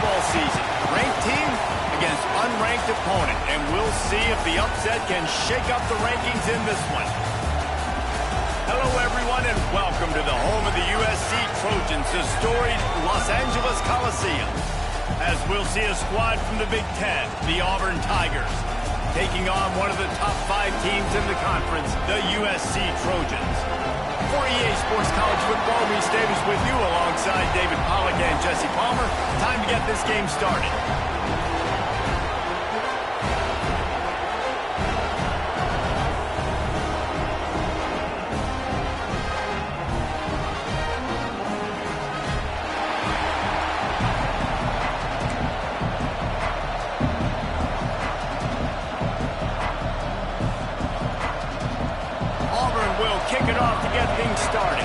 football season. Ranked team against unranked opponent. And we'll see if the upset can shake up the rankings in this one. Hello, everyone, and welcome to the home of the USC Trojans, the storied Los Angeles Coliseum. As we'll see a squad from the Big Ten, the Auburn Tigers, taking on one of the top 5 teams in the conference, the USC Trojans. For EA Sports College Football, Reese Davis with you alongside David Pollack and Jesse Palmer. Time to get this game started. Kick it off to get things started.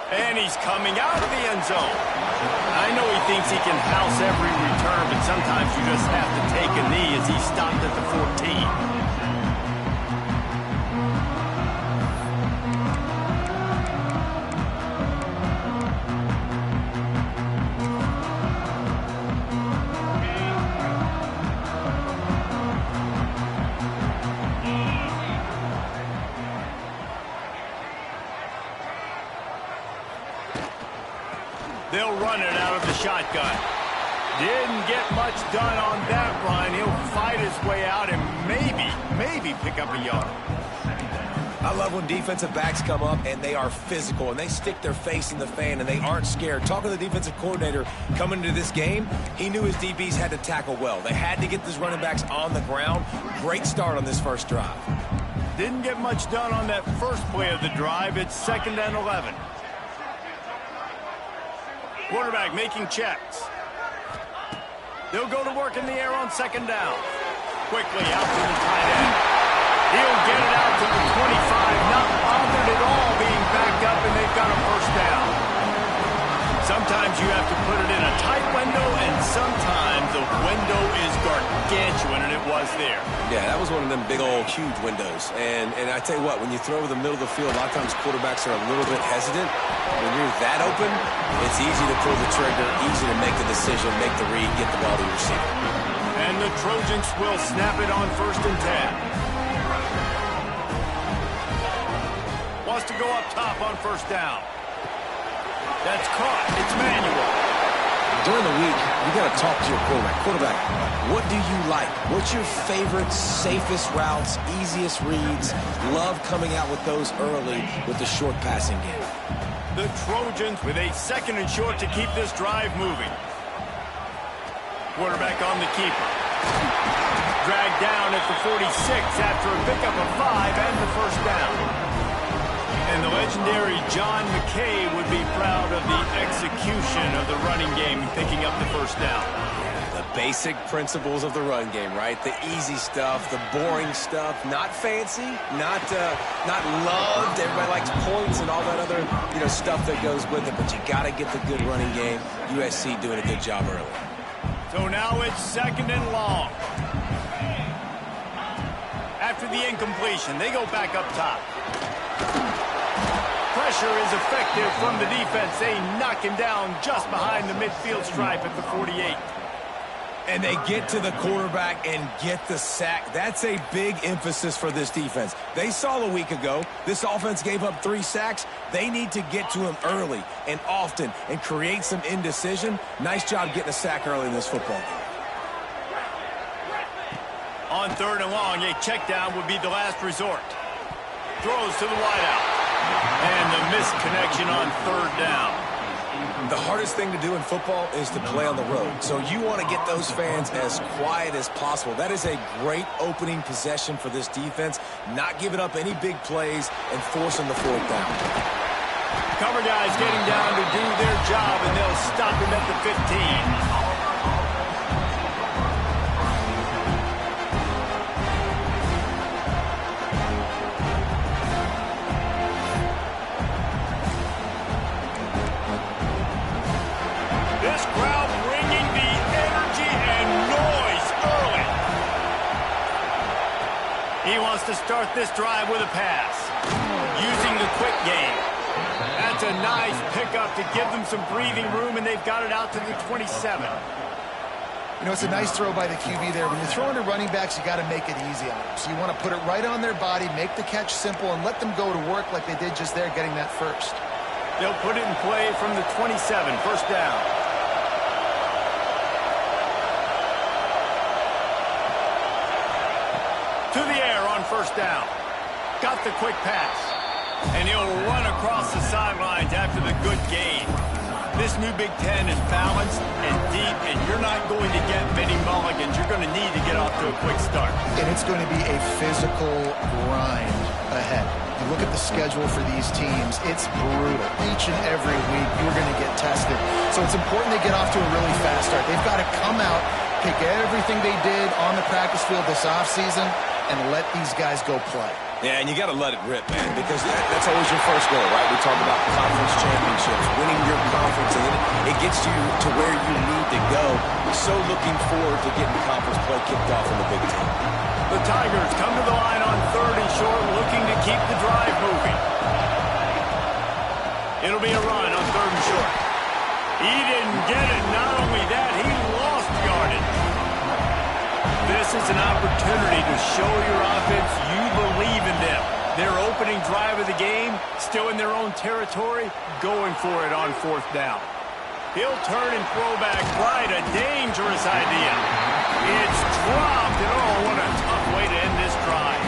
And he's coming out of the end zone. I know he thinks he can house every return, but sometimes you just have to take a knee as he stopped at the 14. They'll run it out of the shotgun. Didn't get much done on that run. He'll fight his way out and maybe pick up a yard. I love when defensive backs come up and they are physical and they stick their face in the fan and they aren't scared. Talking to the defensive coordinator coming into this game, he knew his DBs had to tackle well. They had to get these running backs on the ground. Great start on this first drive. Didn't get much done on that first play of the drive. It's 2nd and 11. Quarterback making checks. They'll go to work in the air on 2nd down. Quickly out to the tight end. He'll get it out to the 25. Not bothered at all being backed up, and they've got a first down. Sometimes you have to put it in a tight window, and sometimes the window is gargantuan, and it was there. Yeah, that was one of them big old huge windows. And I tell you what, when you throw over the middle of the field, a lot of times quarterbacks are a little bit hesitant. When you're that open, it's easy to pull the trigger, easy to make the decision, make the read, get the ball to your receiver. And the Trojans will snap it on 1st and 10. Wants to go up top on 1st down. That's caught. It's manual. During the week, you got to talk to your quarterback. Quarterback, what do you like? What's your favorite, safest routes, easiest reads? Love coming out with those early with the short passing game. The Trojans with a 2nd and short to keep this drive moving. Quarterback on the keeper. Dragged down at the 46 after a pickup of 5 and the first down. And the legendary John McKay would be proud of the execution of the running game, picking up the first down. The basic principles of the run game, right? The easy stuff, the boring stuff, not fancy, not loved. Everybody likes points and all that other, stuff that goes with it. But you got to get the good running game. USC doing a good job early. So now it's 2nd and long. After the incompletion, they go back up top. Pressure is effective from the defense. They knock him down just behind the midfield stripe at the 48. And they get to the quarterback and get the sack. That's a big emphasis for this defense. They saw a week ago, this offense gave up 3 sacks. They need to get to him early and often and create some indecision. Nice job getting a sack early in this football game. On 3rd and long, a check down would be the last resort. Throws to the wideout. And the misconnection on 3rd down. The hardest thing to do in football is to play on the road. So you want to get those fans as quiet as possible. That is a great opening possession for this defense. Not giving up any big plays and forcing the 4th down. Cover guys getting down to do their job, and they'll stop him at the 15. wants to start this drive with a pass. Using the quick game. That's a nice pickup to give them some breathing room, and they've got it out to the 27. You know, it's a nice throw by the QB there. When you're throwing to running backs, you got to make it easy on them. So you want to put it right on their body, make the catch simple, and let them go to work like they did just there, getting that first. They'll put it in play from the 27, first down. To the air on first down. Got the quick pass. And he'll run across the sidelines after the good gain. This new Big Ten is balanced and deep, and you're not going to get many mulligans. You're going to need to get off to a quick start. And it's going to be a physical grind ahead. You look at the schedule for these teams, it's brutal. Each and every week, you're going to get tested. So it's important they get off to a really fast start. They've got to come out, pick everything they did on the practice field this offseason, and let these guys go play. Yeah, and you got to let it rip, man, because that's always your first goal, right? We talk about conference championships, winning your conference, and then it gets you to where you need to go. So looking forward to getting conference play kicked off in the Big Ten. The Tigers come to the line on 3rd and short, looking to keep the drive moving. It'll be a run on 3rd and short. He didn't get it. Not only that, he lost yardage. This is an opportunity to show your offense you believe in them. Their opening drive of the game, still in their own territory, going for it on 4th down. He'll turn and throw back right, a dangerous idea. It's dropped, and oh, what a tough way to end this drive.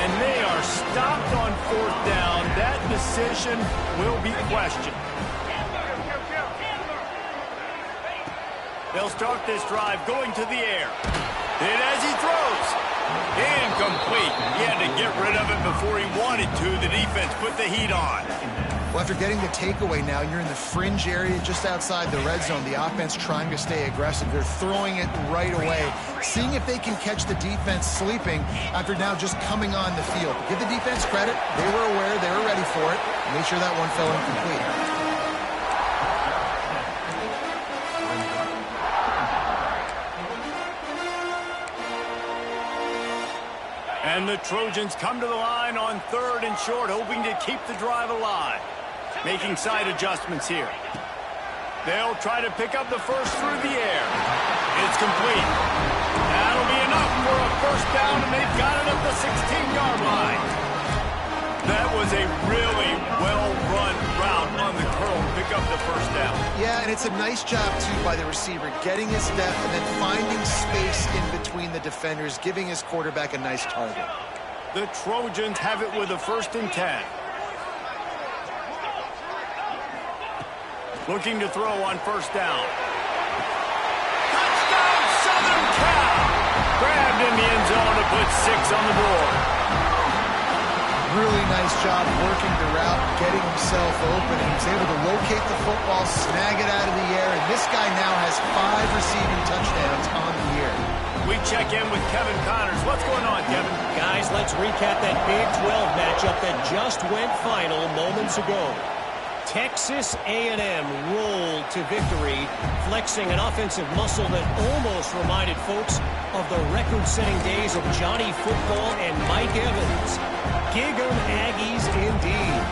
And they are stopped on 4th down. That decision will be questioned. They'll start this drive going to the air. And as he throws, incomplete. He had to get rid of it before he wanted to. The defense put the heat on. Well, after getting the takeaway now, you're in the fringe area just outside the red zone. The offense trying to stay aggressive. They're throwing it right away, seeing if they can catch the defense sleeping after now just coming on the field. Give the defense credit. They were aware. They were ready for it. Make sure that one fell incomplete. And the Trojans come to the line on 3rd and short, hoping to keep the drive alive. Making side adjustments here. They'll try to pick up the first through the air. It's complete. That'll be enough for a first down, and they've got it at the 16-yard line. That was a really well-run route on the curl to pick up the first down. Yeah, and it's a nice job, too, by the receiver, getting his depth and then finding space in between the defenders, giving his quarterback a nice target. The Trojans have it with a 1st and 10. Looking to throw on first down. Touchdown, Southern Cal! Grabbed in the end zone to put 6 on the board. Really nice job working the route, getting himself open, and he's able to locate the football, snag it out of the air, and this guy now has 5 receiving touchdowns on the year. We check in with Kevin Connors. What's going on, Kevin? Guys, let's recap that Big 12 matchup that just went final moments ago. Texas A&M rolled to victory, flexing an offensive muscle that almost reminded folks of the record-setting days of Johnny Football and Mike Evans. Gig 'em Aggies indeed.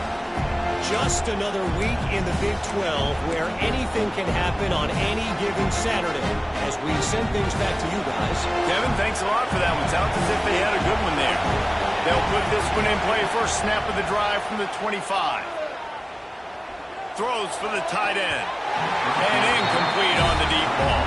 Just another week in the Big 12 where anything can happen on any given Saturday. As we send things back to you guys. Kevin, thanks a lot for that one. Sounds as if they had a good one there. They'll put this one in play first snap of the drive from the 25. Throws for the tight end. And incomplete on the deep ball.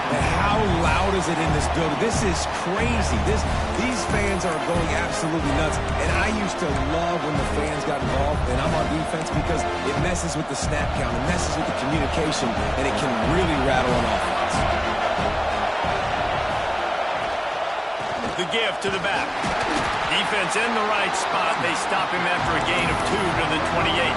And how loud is it in this building? This is crazy. These fans are going absolutely nuts. And I used to love when the fans got involved, and I'm on defense because it messes with the snap count, it messes with the communication, and it can really rattle an offense. The give to the back. Defense in the right spot. They stop him after a gain of 2 to the 28.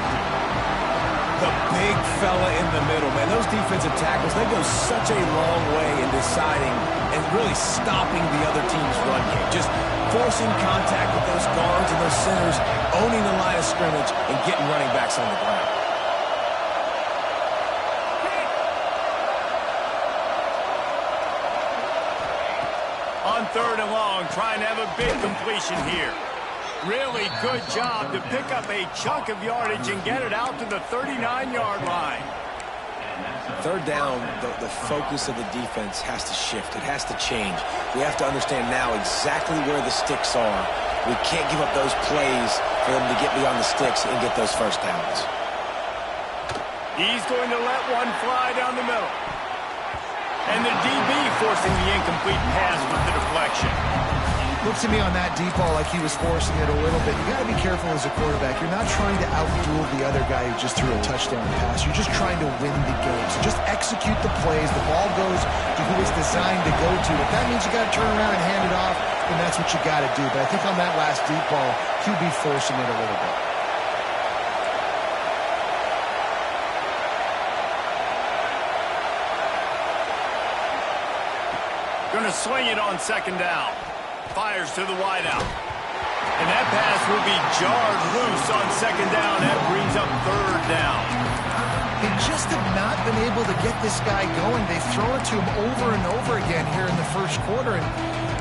The big fella in the middle, man. Those defensive tackles, they go such a long way in deciding and really stopping the other team's run game. Just forcing contact with those guards and those centers, owning the line of scrimmage, and getting running backs on the ground. On 3rd and long, trying to have a big completion here. Really good job to pick up a chunk of yardage and get it out to the 39-yard line. 3rd down, the focus of the defense has to shift. It has to change. We have to understand now exactly where the sticks are. We can't give up those plays for them to get beyond the sticks and get those first downs. He's going to let one fly down the middle. And the DB forcing the incomplete pass with the deflection. Looks to me on that deep ball like he was forcing it a little bit. You got to be careful as a quarterback. You're not trying to outduel the other guy who just threw a touchdown pass. You're just trying to win the game. So just execute the plays. The ball goes to who it's designed to go to. If that means you got to turn around and hand it off, then that's what you got to do. But I think on that last deep ball, QB forcing it a little bit. Going to swing it on 2nd down. Fires to the wideout. And that pass will be jarred loose on 2nd down. That brings up 3rd down. They just have not been able to get this guy going. They've thrown it to him over and over again here in the 1st quarter. And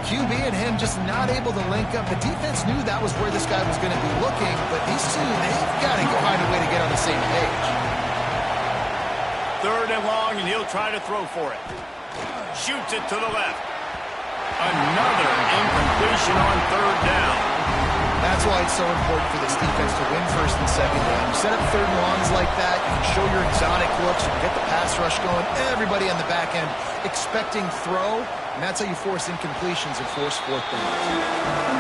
QB and him just not able to link up. The defense knew that was where this guy was going to be looking. But these two, they've got to find a way to get on the same page. 3rd and long, and he'll try to throw for it. Shoots it to the left. Another incompletion on 3rd down. That's why it's so important for this defense to win 1st and 2nd down. You set up 3rd and longs like that, you can show your exotic looks, you can get the pass rush going, everybody on the back end expecting throw, and that's how you force incompletions and force 4th downs.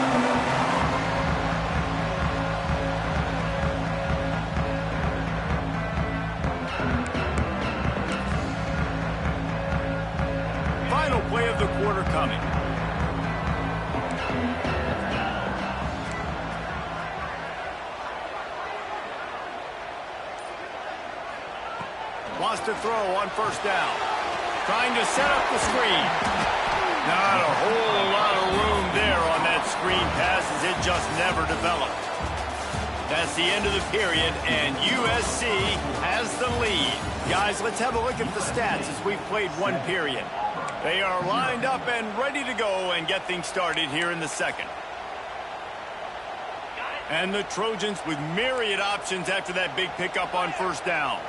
Play of the quarter coming. Wants to throw on 1st down. Trying to set up the screen. Not a whole lot of room there on that screen pass as it just never developed. That's the end of the period, and USC has the lead. Guys, let's have a look at the stats as we've played 1 period. They are lined up and ready to go and get things started here in the 2nd. And the Trojans with myriad options after that big pickup on 1st down.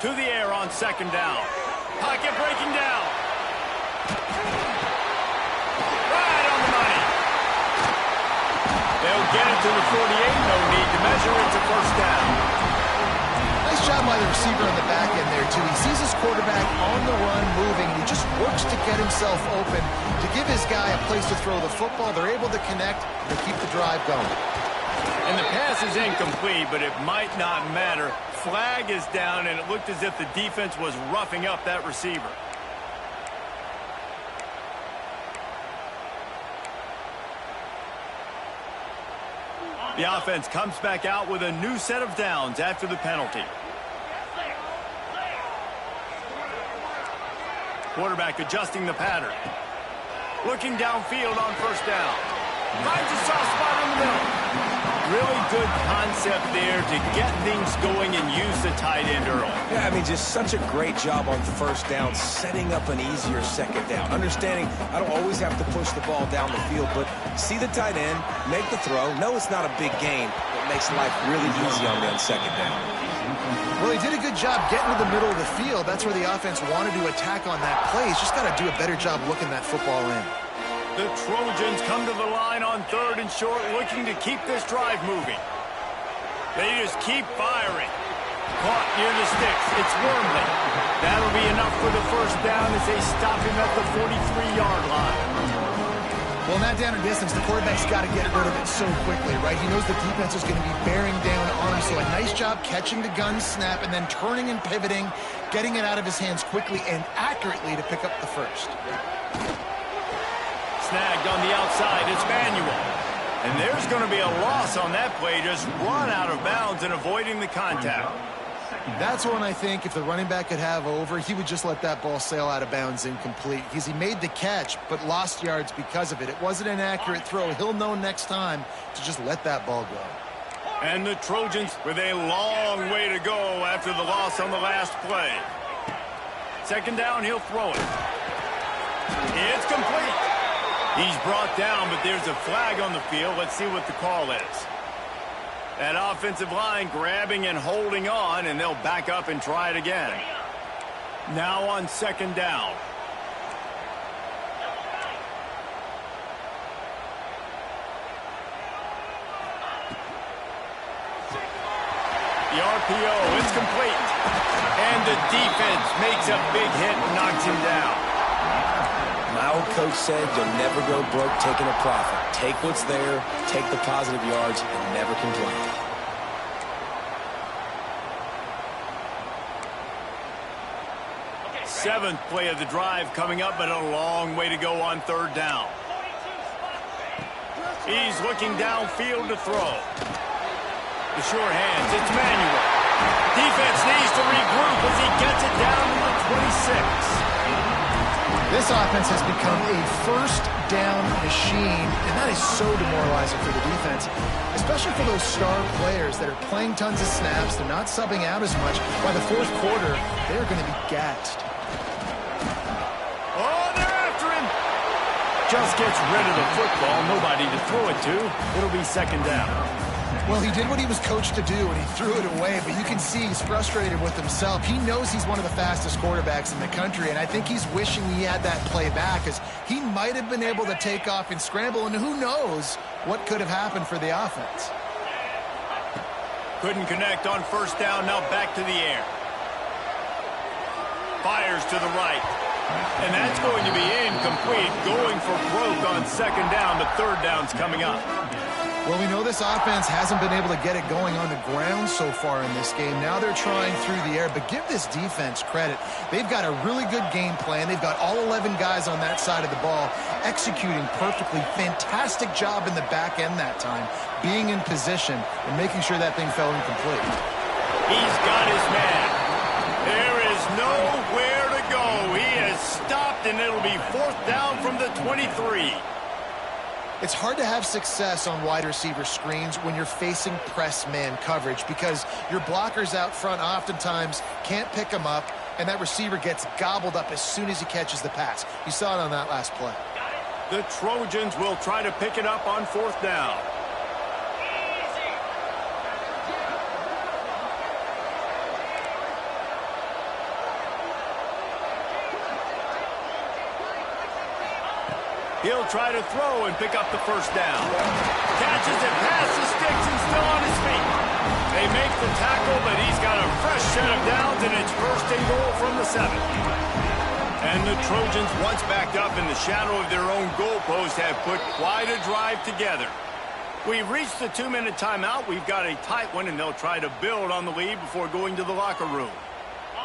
To the air on 2nd down. Pocket breaking down. Right on the money. They'll get it to the 48. No need to measure it to 1st down. Nice job by the receiver on the back end there, too. He sees his quarterback on the run moving, and he just works to get himself open to give his guy a place to throw the football. They're able to connect and keep the drive going. And the pass is incomplete, but it might not matter. Flag is down, and it looked as if the defense was roughing up that receiver. The offense comes back out with a new set of downs after the penalty. Quarterback adjusting the pattern. Looking downfield on 1st down. Finds a soft spot in the middle. Really good concept there to get things going and use the tight end early. Yeah, I mean, just such a great job on 1st down, setting up an easier 2nd down. Understanding I don't always have to push the ball down the field, but see the tight end, make the throw. No, it's not a big gain, but makes life really easy on me on 2nd down. Well, he did a good job getting to the middle of the field. That's where the offense wanted to attack on that play. He's just got to do a better job looking that football in. The Trojans come to the line on 3rd and short, looking to keep this drive moving. They just keep firing. Caught near the sticks. It's Wormley. That'll be enough for the 1st down as they stop him at the 43-yard line. Well, in that down and distance, the quarterback's got to get rid of it so quickly, right? He knows the defense is going to be bearing down on him, so a nice job catching the gun snap and then turning and pivoting, getting it out of his hands quickly and accurately to pick up the 1st. Snagged on the outside, it's Manuel. And there's going to be a loss on that play, just run out of bounds and avoiding the contact. That's one I think if the running back could have over, he would just let that ball sail out of bounds incomplete. Because he made the catch, but lost yards because of it. It wasn't an accurate throw. He'll know next time to just let that ball go. And the Trojans with a long way to go after the loss on the last play. Second down, he'll throw it. It's complete. He's brought down, but there's a flag on the field. Let's see what the call is. That offensive line grabbing and holding on, and they'll back up and try it again. Now on second down. The RPO is complete. And the defense makes a big hit and knocks him down. My old coach said you'll never go broke taking a profit. Take what's there, take the positive yards, and never complain. Seventh play of the drive coming up, but a long way to go on third down. He's looking downfield to throw. The sure hands, it's Manuel. Defense needs to regroup as he gets it down to the 26. This offense has become a first down machine, and that is so demoralizing for the defense, especially for those star players that are playing tons of snaps. They're not subbing out as much. By the fourth quarter, they're going to be gassed. Oh, they're after him. Just gets rid of the football. Nobody to throw it to. It'll be second down. Well, he did what he was coached to do, and he threw it away, but you can see he's frustrated with himself. He knows he's one of the fastest quarterbacks in the country, and I think he's wishing he had that play back, because he might have been able to take off and scramble, and who knows what could have happened for the offense. Couldn't connect on first down, now back to the air. Fires to the right. And that's going to be incomplete, going for broke on second down, but third down's coming up. Well, we know this offense hasn't been able to get it going on the ground so far in this game. Now they're trying through the air, but give this defense credit. They've got a really good game plan. They've got all 11 guys on that side of the ball executing perfectly. Fantastic job in the back end that time, being in position and making sure that thing fell incomplete. He's got his man. There is nowhere to go. He has stopped, and it'll be fourth down from the 23. It's hard to have success on wide receiver screens when you're facing press man coverage because your blockers out front oftentimes can't pick them up, and that receiver gets gobbled up as soon as he catches the pass. You saw it on that last play. The Trojans will try to pick it up on fourth down. He'll try to throw and pick up the first down. Catches it past the sticks and still on his feet. They make the tackle, but he's got a fresh set of downs, and it's first and goal from the 7. And the Trojans, once backed up in the shadow of their own goalpost, have put quite a drive together. We've reached the 2-minute timeout. We've got a tight one, and they'll try to build on the lead before going to the locker room.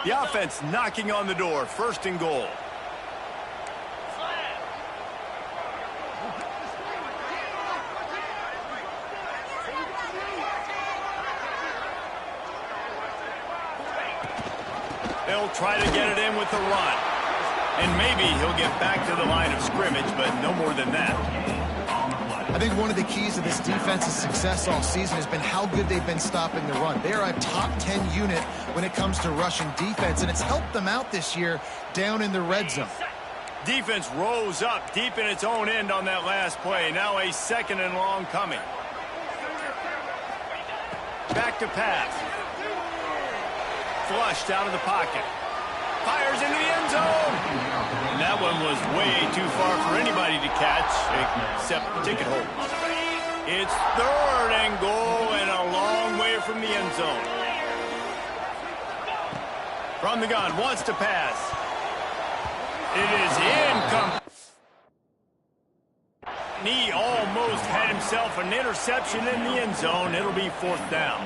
The offense knocking on the door, first and goal. They'll try to get it in with the run. And maybe he'll get back to the line of scrimmage, but no more than that. I think one of the keys to this defense's success all season has been how good they've been stopping the run. They are a top 10 unit when it comes to rushing defense, and it's helped them out this year down in the red zone. Defense rose up deep in its own end on that last play. Now a second and long coming. Back to pass. Flushed out of the pocket. Fires into the end zone. And that one was way too far for anybody to catch, except ticket holders. It's third and goal and a long way from the end zone. From the gun, wants to pass. It is incomplete. He almost had himself an interception in the end zone. It'll be fourth down.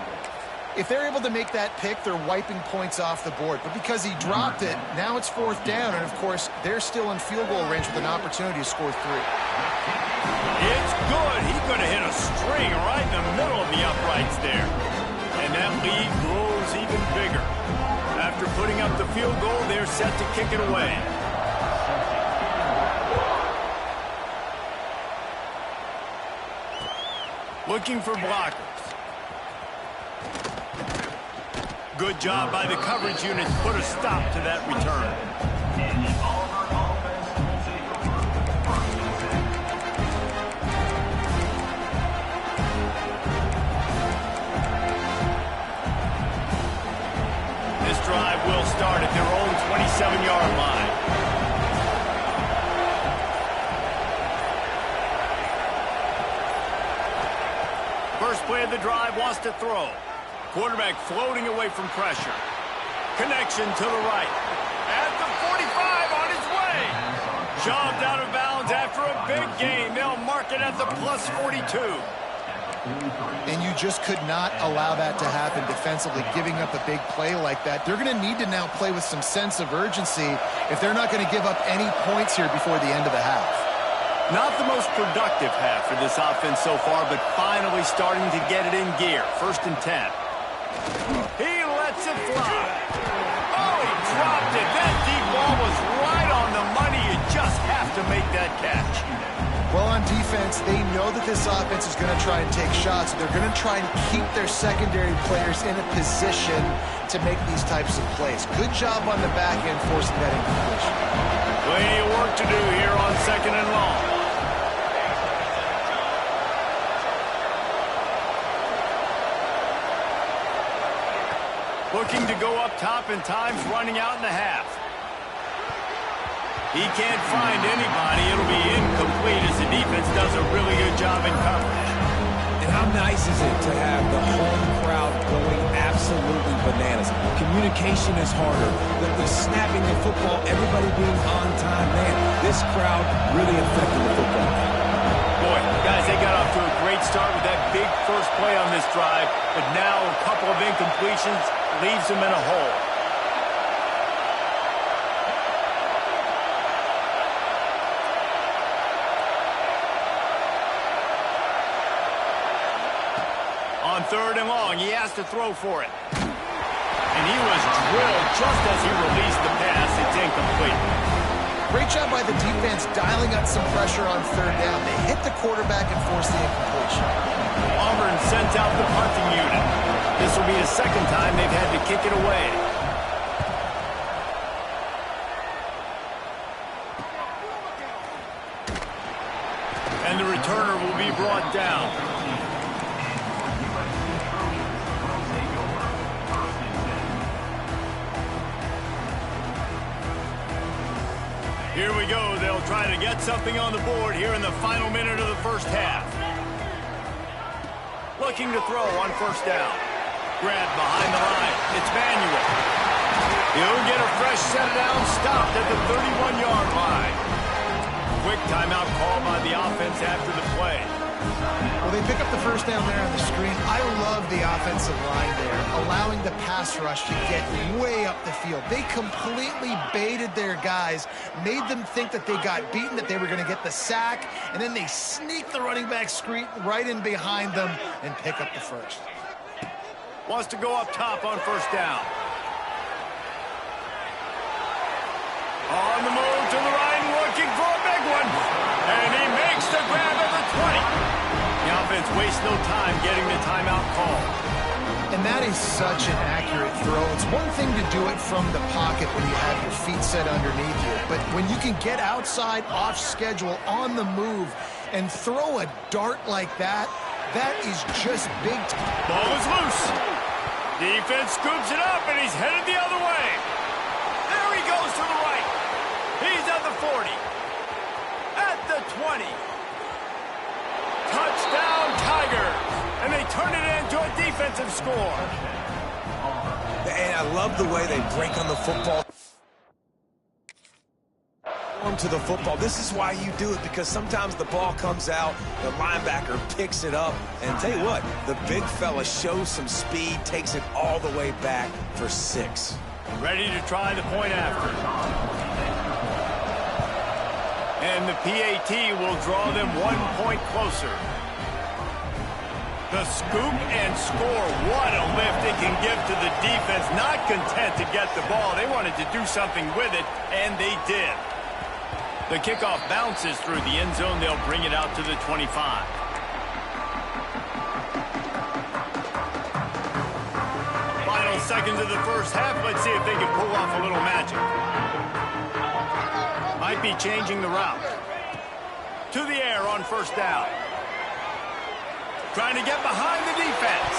If they're able to make that pick, they're wiping points off the board. But because he dropped it, now it's fourth down. And, of course, they're still in field goal range with an opportunity to score 3. It's good. He could have hit a string right in the middle of the uprights there. And that lead grows even bigger. After putting up the field goal, they're set to kick it away. Looking for blockers. Good job by the coverage unit to put a stop to that return. of the drive wants to throw. Quarterback floating away from pressure. Connection to the right. At the 45 on his way. Shoved out of bounds after a big gain. They'll mark it at the plus 42. And you just could not allow that to happen defensively, giving up a big play like that. They're going to need to now play with some sense of urgency if they're not going to give up any points here before the end of the half. Not the most productive half for this offense so far, but finally starting to get it in gear. 1st and 10. He lets it fly. Oh, he dropped it. That deep ball was right on the money. You just have to make that catch. Well, on defense, they know that this offense is going to try and take shots. They're going to try and keep their secondary players in a position to make these types of plays. Good job on the back end forcing that incompletion. Plenty of work to do here on 2nd and long. Looking to go up top, and time's running out in the half. He can't find anybody. It'll be incomplete as the defense does a really good job in coverage. And how nice is it to have the home crowd going absolutely bananas? Communication is harder. The snapping the football, everybody being on time. Man, this crowd really affected the football. Boy, guys, they got off to a great start with that big first play on this drive, but now a couple of incompletions leaves them in a hole. On 3rd and long, he has to throw for it. And he was drilled just as he released the pass. It's incomplete. Great job by the defense dialing up some pressure on 3rd down. They hit the quarterback and forced the incompletion. Auburn sends out the punting unit. This will be the 2nd time they've had to kick it away. And the returner will be brought down. Here we go. They'll try to get something on the board here in the final minute of the 1st half. Looking to throw on 1st down. Grab behind the line. It's Manuel. He'll get a fresh set down, stopped at the 31-yard line. Quick timeout call by the offense after the play. Well, they pick up the 1st down there on the screen. I love the offensive line there, allowing the pass rush to get way up the field. They completely baited their guys, made them think that they got beaten, that they were going to get the sack, and then they sneak the running back screen right in behind them and pick up the 1st. Wants to go up top on 1st down. On the move to the right, looking for a big one. And he makes the grab at the 20. The offense wastes no time getting the timeout call. And that is such an accurate throw. It's one thing to do it from the pocket when you have your feet set underneath you, but when you can get outside, off schedule, on the move, and throw a dart like that, that is just big. Ball is loose. Defense scoops it up, and he's headed the other way. There he goes to the right. He's at the 40. At the 20. Touchdown, Tigers. And they turn it into a defensive score. And I love the way they break on the football. To the football. This is why you do it, because sometimes the ball comes out, the linebacker picks it up, and tell you what, the big fella shows some speed, takes it all the way back for 6. Ready to try the point after. And the PAT will draw them 1 point closer. The scoop and score. What a lift it can give to the defense. Not content to get the ball. They wanted to do something with it, and they did. The kickoff bounces through the end zone. They'll bring it out to the 25. Final seconds of the 1st half. Let's see if they can pull off a little magic. Might be changing the route. To the air on 1st down. Trying to get behind the defense.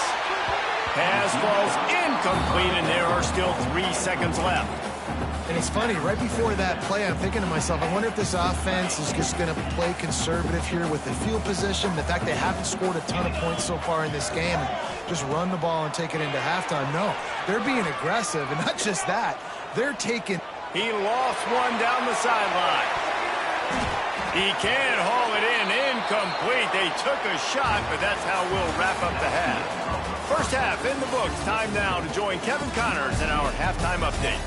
Pass falls incomplete, and there are still 3 seconds left. And it's funny, right before that play, I'm thinking to myself, I wonder if this offense is just going to play conservative here with the field position. The fact they haven't scored a ton of points so far in this game and just run the ball and take it into halftime. No, they're being aggressive, and not just that, they're taking... He lost one down the sideline. He can't haul it in. Incomplete. They took a shot, but that's how we'll wrap up the half. First half in the books. Time now to join Kevin Connors in our halftime update.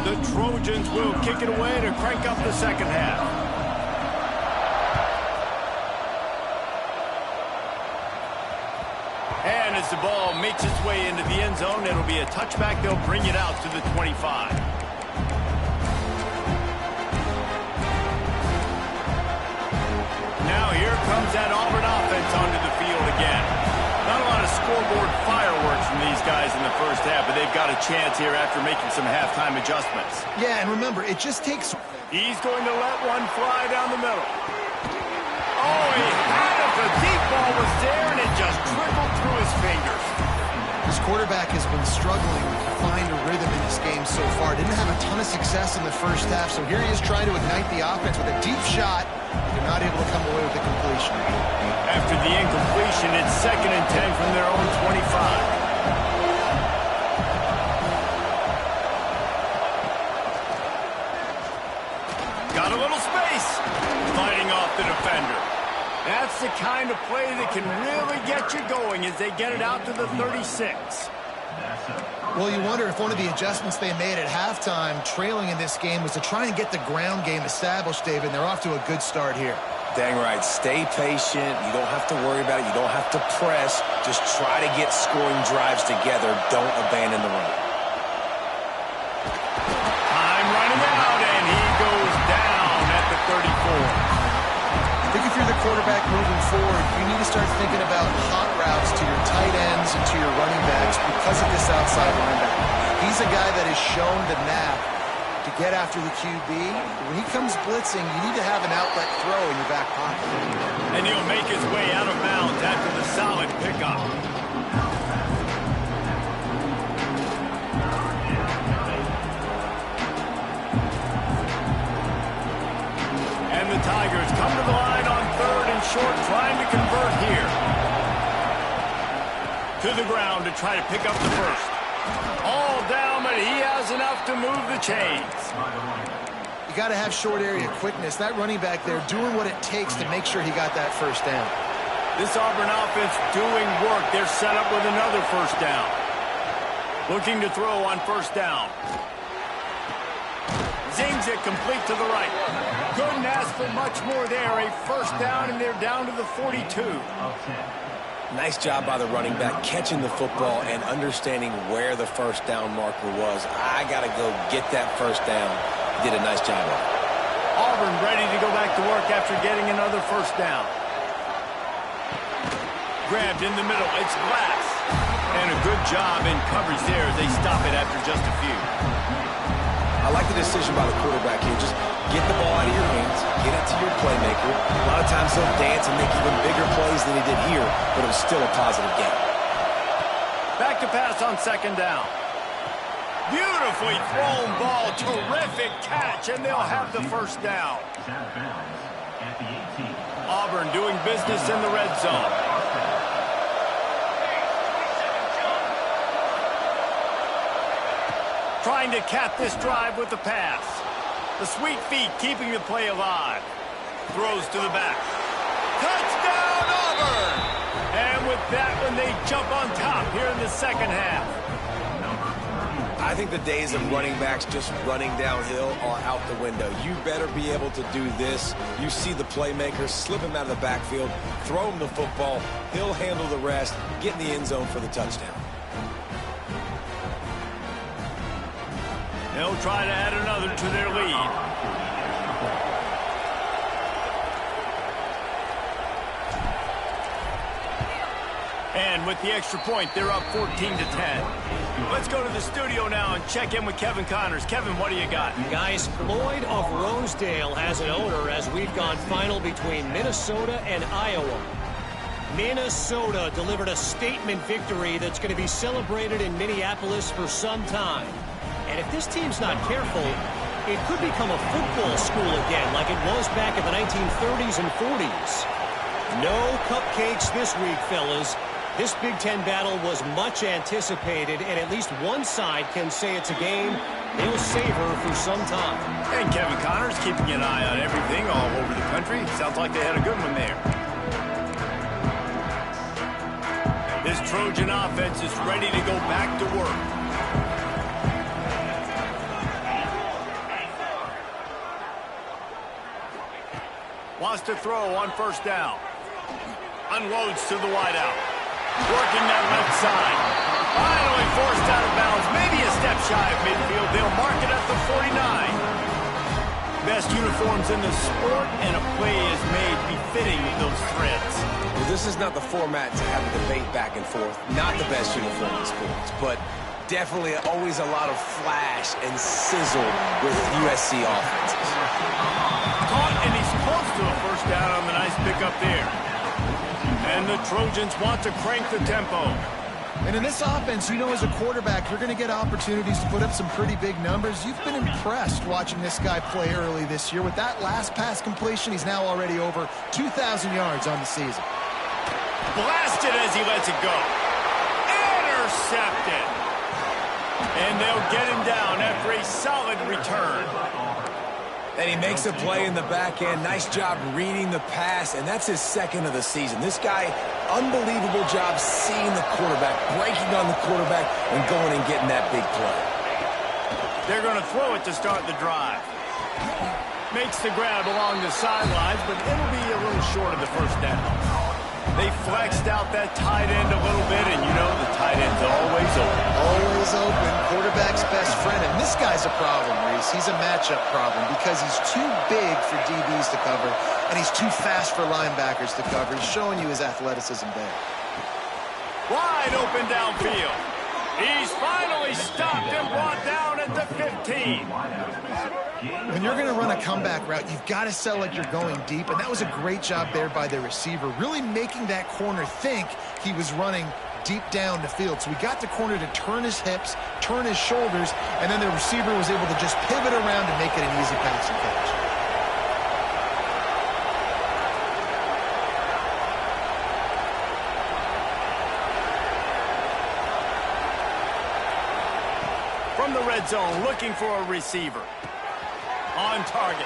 The Trojans will kick it away to crank up the second half. And as the ball makes its way into the end zone, it'll be a touchback. They'll bring it out to the 25. Now here comes that Auburn offense onto the field again. Not a lot of scoreboard fireworks from these guys in the first half, but they've got a chance here after making some halftime adjustments. Yeah, and remember, it just takes... He's going to let one fly down the middle. Oh, he had it. The deep ball was there, and it just trickled through his fingers. This quarterback has been struggling to find a rhythm in this game so far. Didn't have a ton of success in the first half, so here he is trying to ignite the offense with a deep shot. They're not able to come away with the completion. After the incompletion, it's 2nd and 10 from their own 25. Got a little space. Fighting off the defender. That's the kind of play that can really get you going as they get it out to the 36. Well, you wonder if one of the adjustments they made at halftime, trailing in this game, was to try and get the ground game established, David, and they're off to a good start here. Dang right. Stay patient. You don't have to worry about it. You don't have to press. Just try to get scoring drives together. Don't abandon the run. Time running out, and he goes down at the 34. I think if you're the quarterback moving forward, you need to start thinking about hot routes to your tight ends and to your running backs because of this outside linebacker. He's a guy that has shown the knack to get after the QB. When he comes blitzing, you need to have an outlet throw in your back pocket. And he'll make his way out of bounds after the solid pickup. And the Tigers come to the line on 3rd and short, trying to convert here. To the ground to try to pick up the first. All down, but he has enough to move the chains. You got to have short area quickness. That running back there doing what it takes to make sure he got that first down. This Auburn offense doing work. They're set up with another first down. Looking to throw on first down. Zings it complete to the right. Couldn't ask for much more there. A first down, and they're down to the 42. Nice job by the running back catching the football and understanding where the first down marker was. I got to go get that first down. Did a nice job of it. Auburn ready to go back to work after getting another first down. Grabbed in the middle. It's Glass. And a good job in coverage there as they stop it after just a few. I like the decision by the quarterback here. Just get the ball out of your hands, get it to your playmaker. A lot of times he'll dance and make even bigger plays than he did here, but it was still a positive game. Back to pass on 2nd down. Beautifully thrown ball, terrific catch, and they'll have the first down. Auburn doing business in the red zone. Trying to cap this drive with the pass. The sweet feet keeping the play alive. Throws to the back. Touchdown, Auburn! And with that one, they jump on top here in the second half. I think the days of running backs just running downhill are out the window. You better be able to do this. You see the playmaker, slip him out of the backfield, throw him the football. He'll handle the rest, get in the end zone for the touchdown. They'll try to add another to their lead. And with the extra point, they're up 14-10. Let's go to the studio now and check in with Kevin Connors. Kevin, what do you got? Guys, Floyd of Rosedale has an owner as we've gone final between Minnesota and Iowa. Minnesota delivered a statement victory that's going to be celebrated in Minneapolis for some time. And if this team's not careful, it could become a football school again like it was back in the 1930s and 40s. No cupcakes this week, fellas. This Big Ten battle was much anticipated, and at least one side can say it's a game they'll savor for some time. And Kevin Connors keeping an eye on everything all over the country. Sounds like they had a good one there. This Trojan offense is ready to go back to work. Wants to throw on first down. Unloads to the wideout. Working that left side. Finally forced out of bounds. Maybe a step shy of midfield. They'll mark it at the 49. Best uniforms in the sport, and a play is made befitting of those threads. Well, this is not the format to have a debate back and forth. Not the best uniform in sports, but definitely always a lot of flash and sizzle with USC offenses. Caught, and he's close to a first down on the nice pickup there. And the Trojans want to crank the tempo. And in this offense, you know, as a quarterback, you're going to get opportunities to put up some pretty big numbers. You've been impressed watching this guy play early this year. With that last pass completion, he's now already over 2,000 yards on the season. Blasted as he lets it go. Intercepted. And they'll get him down after a solid return. And he makes a play in the back end. Nice job reading the pass, and that's his second of the season. This guy, unbelievable job seeing the quarterback, breaking on the quarterback, and going and getting that big play. They're going to throw it to start the drive. Makes the grab along the sidelines, but it'll be a little short of the first down. They flexed out that tight end a little bit, and you know the tight end's always open. Always open. Quarterback's best friend. And this guy's a problem, Reese. He's a matchup problem because he's too big for DBs to cover, and he's too fast for linebackers to cover. He's showing you his athleticism there. Wide open downfield. He's finally stopped and brought down at the 15. When you're going to run a comeback route, you've got to sell like you're going deep, and that was a great job there by the receiver, really making that corner think he was running deep down the field. So we got the corner to turn his hips, turn his shoulders, and then the receiver was able to just pivot around and make it an easy pass and catch. From the red zone, looking for a receiver. On target.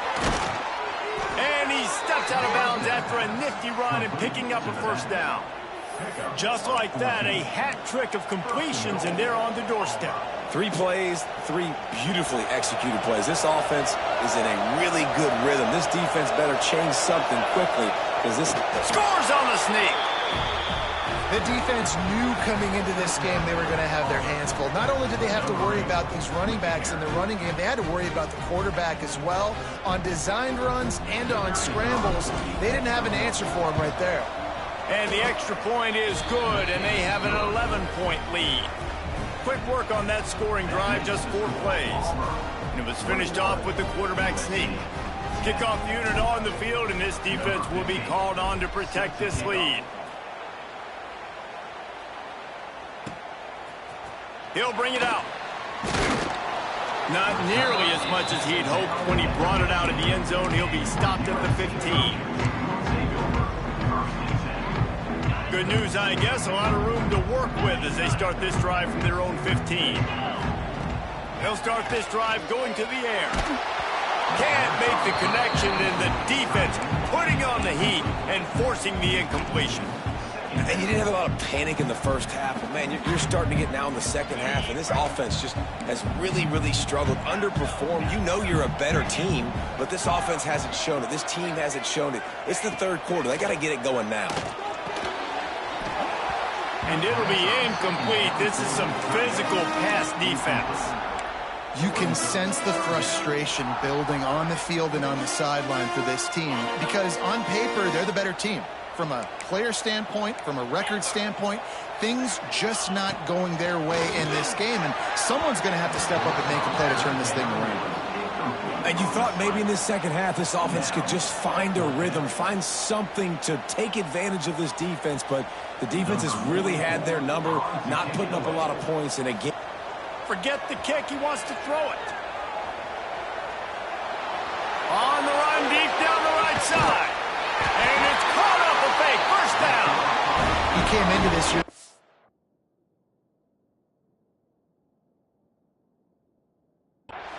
And he steps out of bounds after a nifty run and picking up a first down. Just like that, a hat trick of completions, and they're on the doorstep. 3 plays, 3 beautifully executed plays. This offense is in a really good rhythm. This defense better change something quickly because this scores on the sneak. The defense knew coming into this game they were going to have their hands full. Not only did they have to worry about these running backs in the running game, they had to worry about the quarterback as well. On designed runs and on scrambles, they didn't have an answer for him right there. And the extra point is good, and they have an 11-point lead. Quick work on that scoring drive, just 4 plays. And it was finished off with the quarterback sneak. Kickoff unit on the field, and this defense will be called on to protect this lead. He'll bring it out. Not nearly as much as he'd hoped when he brought it out of the end zone. He'll be stopped at the 15. Good news, I guess. A lot of room to work with as they start this drive from their own 15. They'll start this drive going to the air. Can't make the connection, and the defense putting on the heat and forcing the incompletion. And you didn't have a lot of panic in the first half, but man, you're starting to get now in the second half, and this offense just has really, really struggled, underperformed. You know you're a better team, but this offense hasn't shown it. This team hasn't shown it. It's the third quarter. They got to get it going now. And it'll be incomplete. This is some physical pass defense. You can sense the frustration building on the field and on the sideline for this team because on paper, they're the better team. From a player standpoint, from a record standpoint, things just not going their way in this game. And someone's going to have to step up and make a play to turn this thing around. And you thought maybe in this second half this offense could just find a rhythm, find something to take advantage of this defense, but the defense has really had their number, not putting up a lot of points in a game. Forget the kick. He wants to throw it. On the run, deep down the right side. And it's caught up a fake. First down. He came into this year.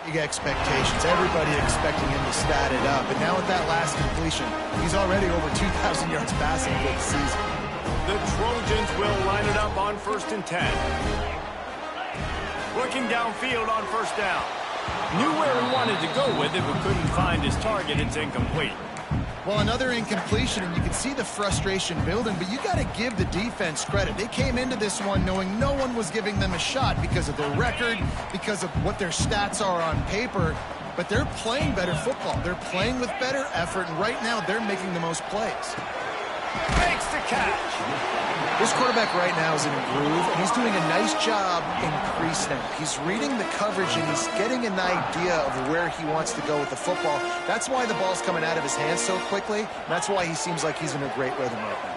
Big expectations. Everybody expecting him to stat it up. And now with that last completion, he's already over 2,000 yards passing for the season. The Trojans will line it up on 1st and 10. Looking downfield on 1st down. Knew where he wanted to go with it, but couldn't find his target. It's incomplete. Well, another incompletion, and you can see the frustration building, but you got to give the defense credit. They came into this one knowing no one was giving them a shot because of their record, because of what their stats are on paper, but they're playing better football. They're playing with better effort, and right now they're making the most plays. Makes the catch. This quarterback right now is in a groove, and he's doing a nice job in crease now. He's reading the coverage, and he's getting an idea of where he wants to go with the football. That's why the ball's coming out of his hands so quickly, and that's why he seems like he's in a great rhythm right now.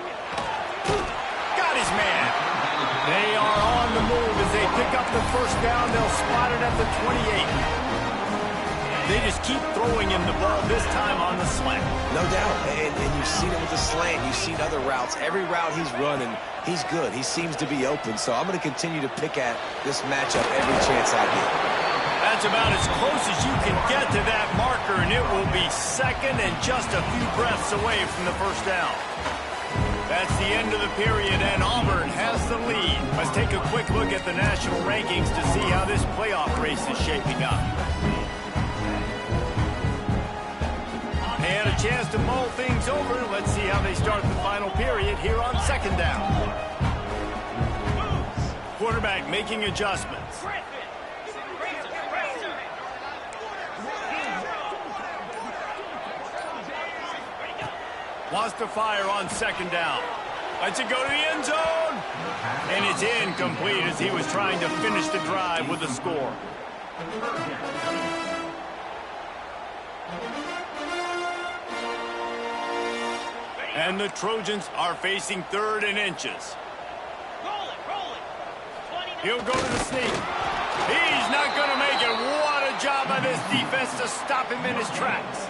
Got his man. They are on the move as they pick up the 1st down. They'll spot it at the 28. They just keep throwing him the ball, this time on the slant. No doubt, and you've seen it with the slant. You've seen other routes. Every route he's running, he's good. He seems to be open, so I'm going to continue to pick at this matchup every chance I get. That's about as close as you can get to that marker, and it will be 2nd and just a few breaths away from the 1st down. That's the end of the period, and Auburn has the lead. Let's take a quick look at the national rankings to see how this playoff race is shaping up. They had a chance to mull things over. Let's see how they start the final period here on 2nd down. Quarterback making adjustments. Wants to fire on 2nd down. Lets it go to the end zone. And it's incomplete as he was trying to finish the drive with a score. And the Trojans are facing 3rd and inches. He'll go to the sneak. He's not going to make it. What a job by this defense to stop him in his tracks.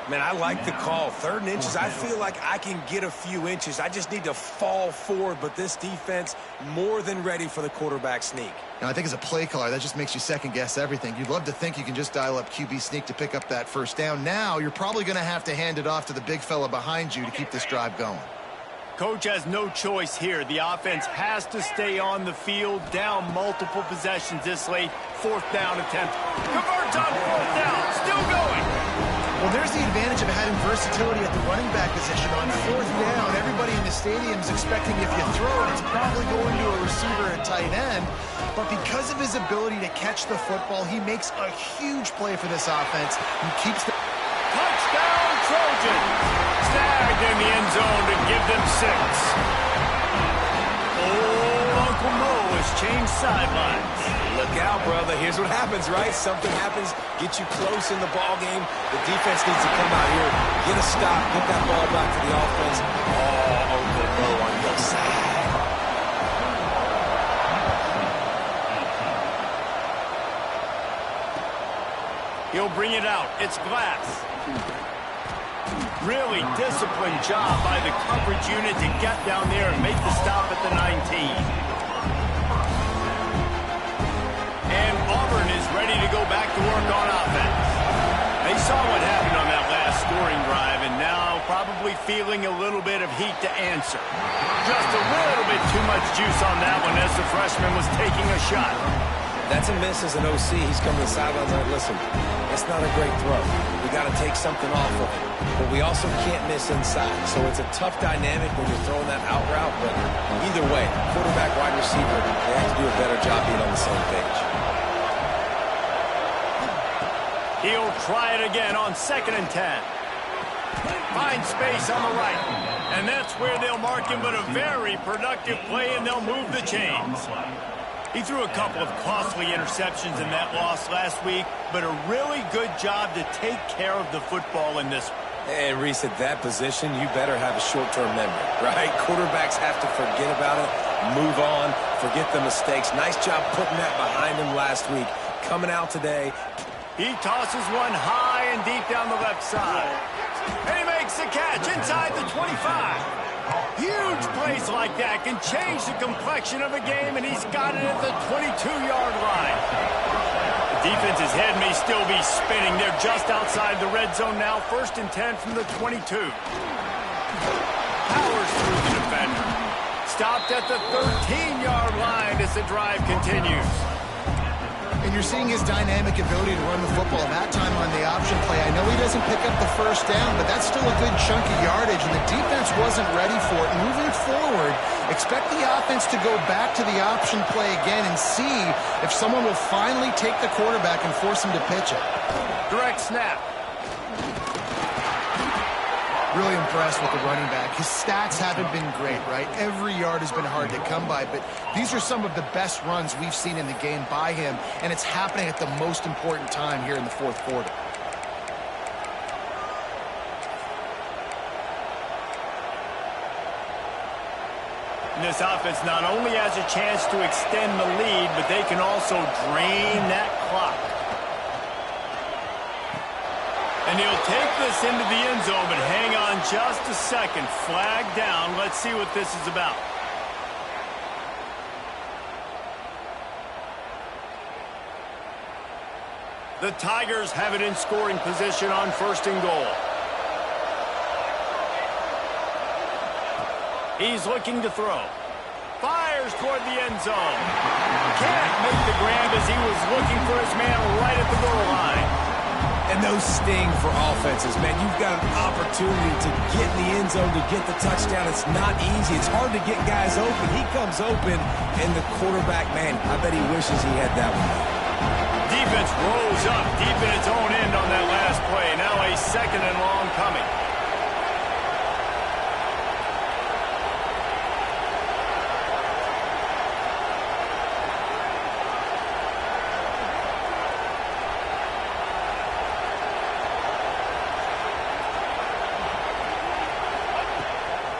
Man, I like the call. 3rd and inches, I feel like I can get a few inches. I just need to fall forward, but this defense more than ready for the quarterback sneak. Now, I think as a play caller, that just makes you second-guess everything. You'd love to think you can just dial up QB sneak to pick up that 1st down. Now, you're probably going to have to hand it off to the big fella behind you to keep this drive going. Coach has no choice here. The offense has to stay on the field, down multiple possessions this late. 4th down attempt. Converts on 4th down. Still going. Well, there's the advantage of having versatility at the running back position. On 4th down, everybody in the stadium is expecting if you throw it, it's probably going to a receiver at tight end. But because of his ability to catch the football, he makes a huge play for this offense. He keeps the... Touchdown, Trojans. Snagged in the end zone to give them 6. Oh, Uncle Mo has changed sidelines. Look out, brother. Here's what happens, right? Something happens, get you close in the ball game. The defense needs to come out here, get a stop, get that ball back to the offense. Oh, Uncle Mo on the side. He'll bring it out. It's Glass. Really disciplined job by the coverage unit to get down there and make the stop at the 19. And Auburn is ready to go back to work on offense. They saw what happened on that last scoring drive, and now probably feeling a little bit of heat to answer. Just a little bit too much juice on that one as the freshman was taking a shot. That's a miss as an OC. He's coming to the sidelines like, listen, that's not a great throw. We got to take something off of it. But we also can't miss inside. So it's a tough dynamic when you're throwing that out route. But either way, quarterback, wide receiver, they have to do a better job being on the same page. He'll try it again on 2nd and 10. Finds space on the right. And that's where they'll mark him, but a very productive play, and they'll move the chains. He threw a couple of costly interceptions in that loss last week, but a really good job to take care of the football in this one. And Reese, at that position, you better have a short-term memory, right? Quarterbacks have to forget about it, move on, forget the mistakes. Nice job putting that behind him last week. Coming out today. He tosses one high and deep down the left side. And he makes the catch inside the 25. Huge plays like that can change the complexion of a game, and he's got it at the 22-yard line. Defense's head may still be spinning. They're just outside the red zone now. 1st and 10 from the 22. Powers through the defender. Stopped at the 13-yard line as the drive continues. And you're seeing his dynamic ability to run the football. That time on the option play, I know he doesn't pick up the first down, but that's still a good chunk of yardage, and the defense wasn't ready for it. Moving forward, expect the offense to go back to the option play again and see if someone will finally take the quarterback and force him to pitch it. Direct snap. Really impressed with the running back. His stats haven't been great, right? Every yard has been hard to come by, but these are some of the best runs we've seen in the game by him, and it's happening at the most important time here in the 4th quarter. And this offense not only has a chance to extend the lead, but they can also drain that clock. And he'll take this into the end zone, but hang on just a second. Flag down. Let's see what this is about. The Tigers have it in scoring position on 1st and goal. He's looking to throw. Fires toward the end zone. Can't make the grab as he was looking for his man right at the goal line. And those sting for offenses, man. You've got an opportunity to get in the end zone, to get the touchdown. It's not easy. It's hard to get guys open. He comes open, and the quarterback, man, I bet he wishes he had that one. Defense rose up deep in its own end on that last play. Now a 2nd and long coming.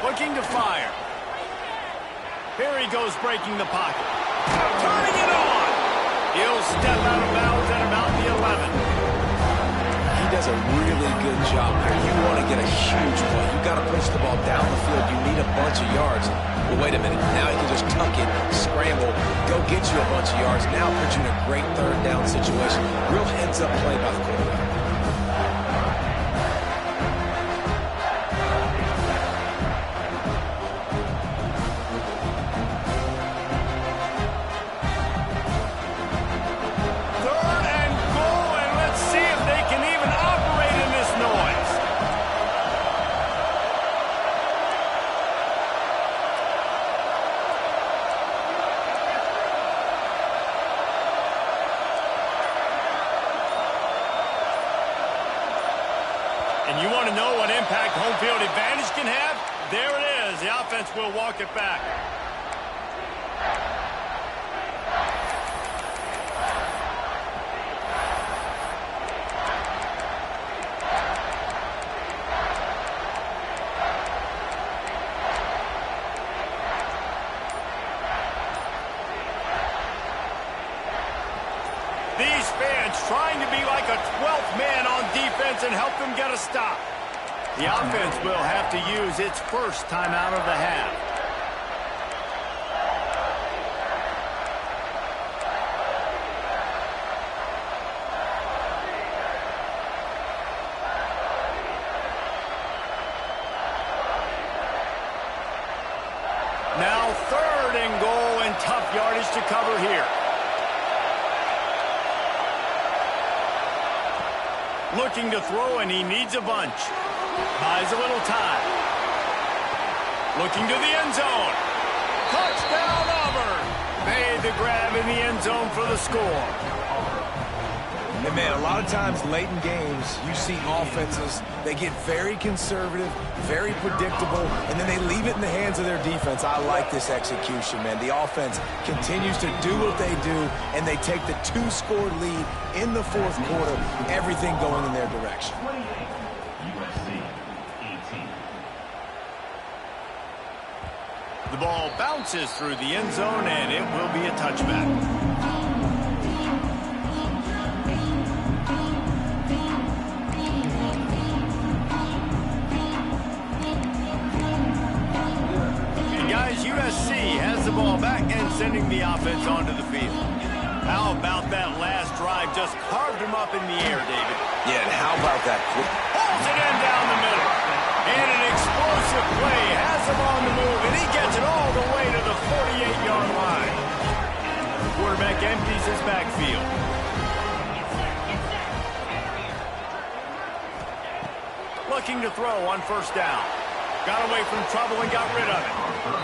Looking to fire. Here he goes, breaking the pocket. Turning it on. He'll step out of bounds at about the 11. He does a really good job here. You want to get a huge play. You got to push the ball down the field. You need a bunch of yards. Well, wait a minute. Now he can just tuck it, scramble, go get you a bunch of yards. Now put you in a great 3rd down situation. Real heads-up play by the quarterback. And you want to know what impact home field advantage can have? There it is. The offense will walk it back. These fans trying to be like a 12th man on defense and help them get a stop. The offense will have to use its first timeout of the half. Now 3rd and goal and tough yardage to cover here. Looking to throw, and he needs a bunch. Buys a little time. Looking to the end zone. Touchdown, Auburn. Made the grab in the end zone for the score. And, man, a lot of times late in games, you see offenses, they get very conservative, very predictable, and then they leave it in the hands of their defense. I like this execution, man. The offense continues to do what they do, and they take the 2-score lead in the fourth quarter, everything going in their direction. The ball bounces through the end zone, and it will be a touchback. USC has the ball back and sending the offense onto the field. How about that last drive? Just carved him up in the air, David. Yeah, and how about that? Pulls it in down the middle. And an explosive play has him on the move, and he gets it all the way to the 48-yard line. Quarterback empties his backfield. Looking to throw on first down. Got away from trouble and got rid of it.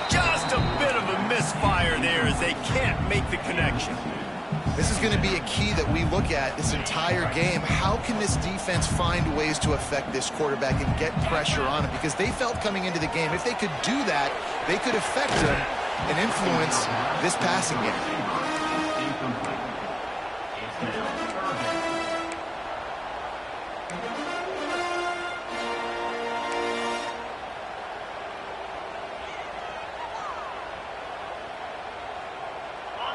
Just a bit of a misfire there as they can't make the connection. This is going to be a key that we look at this entire game. How can this defense find ways to affect this quarterback and get pressure on him? Because they felt coming into the game, if they could do that, they could affect him and influence this passing game.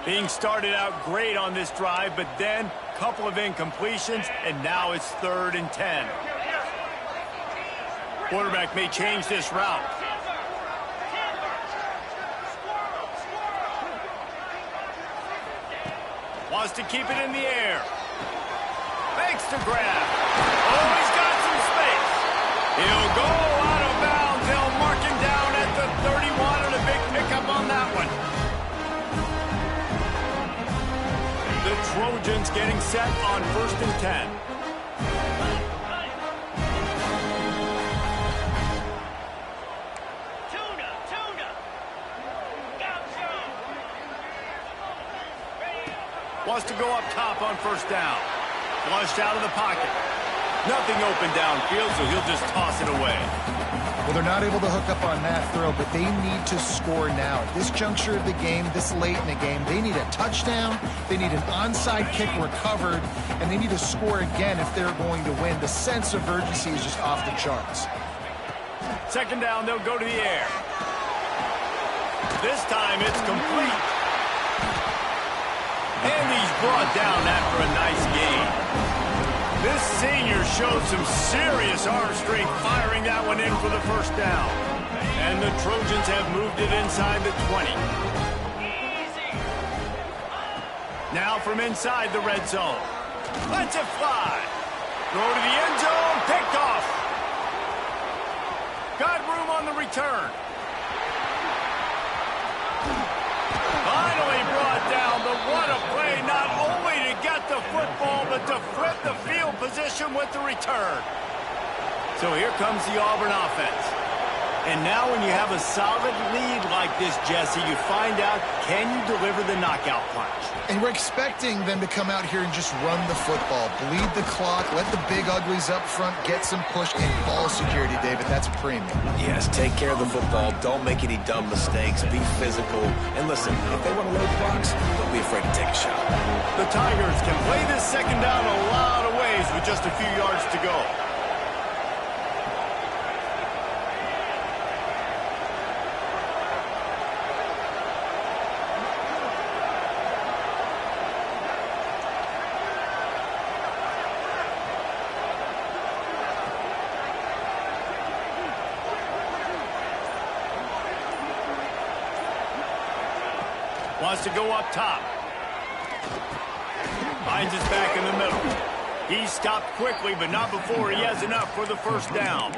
Being started out great on this drive, but then a couple of incompletions, and now it's 3rd and 10. Quarterback may change this route. Wants to keep it in the air. Makes the grab. Oh, he's got some space. He'll go out of bounds. They'll mark him down at the 31, and a big pickup on that one. The Trojans getting set on 1st and 10. Wants to go up top on first down. Flushed out of the pocket. Nothing open downfield, so he'll just toss it away. Well, they're not able to hook up on that throw, but they need to score now. At this juncture of the game, this late in the game, they need a touchdown, they need an onside kick recovered, and they need to score again if they're going to win. The sense of urgency is just off the charts. 2nd down, they'll go to the air. This time it's complete. And he's brought down after a nice gain. This senior showed some serious arm strength firing that one in for the first down. And the Trojans have moved it inside the 20. Now from inside the red zone. Lets it fly. Throw to the end zone. Picked off. Got room on the return. Finally brought down, but what a play, not only to get the football, but to flip the field position with the return. So here comes the Auburn offense. And now when you have a solid lead like this, Jesse, you find out, can you deliver the knockout punch? And we're expecting them to come out here and just run the football, bleed the clock, let the big uglies up front get some push and ball security, David. That's a premium. Yes, take care of the football. Don't make any dumb mistakes. Be physical. And listen, if they want to load the box, don't be afraid to take a shot. The Tigers can play this 2nd down a lot of ways with just a few yards to go. Wants to go up top. Finds his back in the middle. He stopped quickly, but not before he has enough for the first down.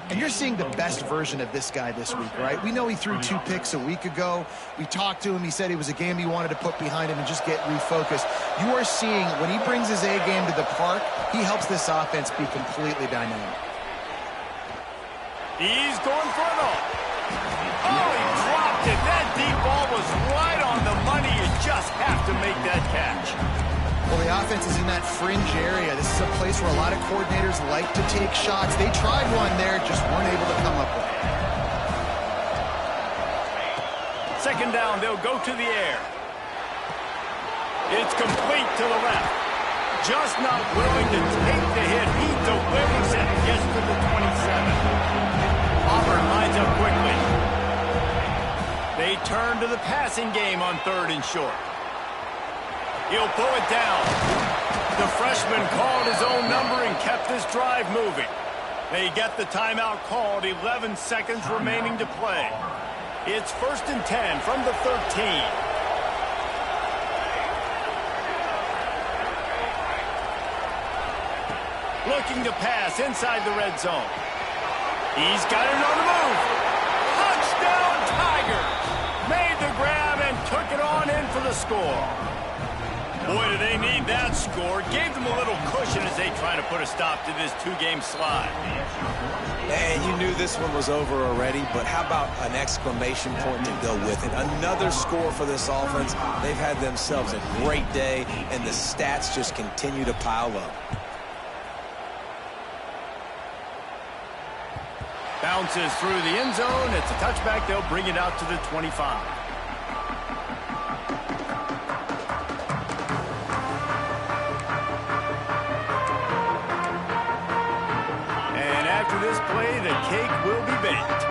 And you're seeing the best version of this guy this week, right? We know he threw 2 picks a week ago. We talked to him. He said it was a game he wanted to put behind him and just get refocused. You are seeing when he brings his A game to the park, he helps this offense be completely dynamic. He's going for it all. Oh, he dropped it. That deep ball was right on the money. You just have to make that catch. Well, the offense is in that fringe area. This is a place where a lot of coordinators like to take shots. They tried one there, just weren't able to come up with it. Second down, they'll go to the air. It's complete to the left. Just not willing to take the hit. He delivers it and gets to the 27. Auburn lines up quickly. They turn to the passing game on 3rd and short. He'll pull it down. The freshman called his own number and kept this drive moving. They get the timeout called, 11 seconds remaining to play. It's 1st and 10 from the 13. Looking to pass inside the red zone. He's got it on the move. Touchdown, Tigers! Made the grab and took it on in for the score. Boy, do they need that score. Gave them a little cushion as they try to put a stop to this 2-game slide. And you knew this one was over already, but how about an exclamation point to go with it? Another score for this offense. They've had themselves a great day, and the stats just continue to pile up. Bounces through the end zone. It's a touchback. They'll bring it out to the 25. And after this play, the cake will be baked.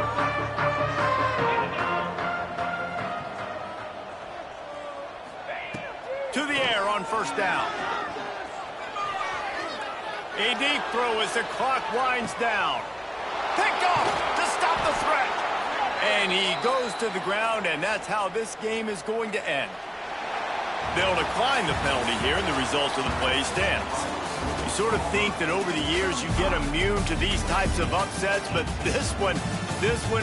To the air on 1st down. A deep throw as the clock winds down. Picked off to stop the threat. And he goes to the ground, and that's how this game is going to end. They'll decline the penalty here, and the result of the play stands. You sort of think that over the years you get immune to these types of upsets, but this one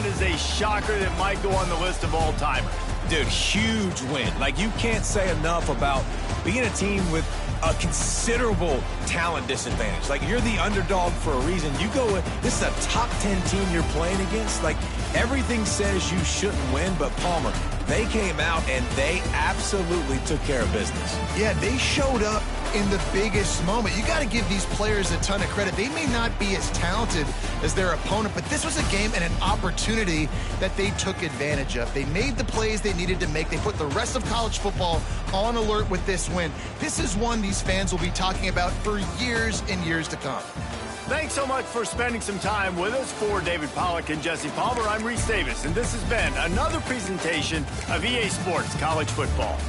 is a shocker that might go on the list of all-timers. Dude, huge win. Like, you can't say enough about being a team with a considerable talent disadvantage. Like, you're the underdog for a reason. You go with, this is a top 10 team you're playing against. Like, everything says you shouldn't win, but Palmer, they came out and they absolutely took care of business. Yeah, they showed up in the biggest moment. You got to give these players a ton of credit. They may not be as talented as their opponent, but this was a game and an opportunity that they took advantage of. They made the plays they needed to make. They put the rest of college football on alert with this win. This is one these fans will be talking about for years and years to come. Thanks so much for spending some time with us. For David Pollack and Jesse Palmer, I'm Reese Davis, and this has been another presentation of EA Sports College Football.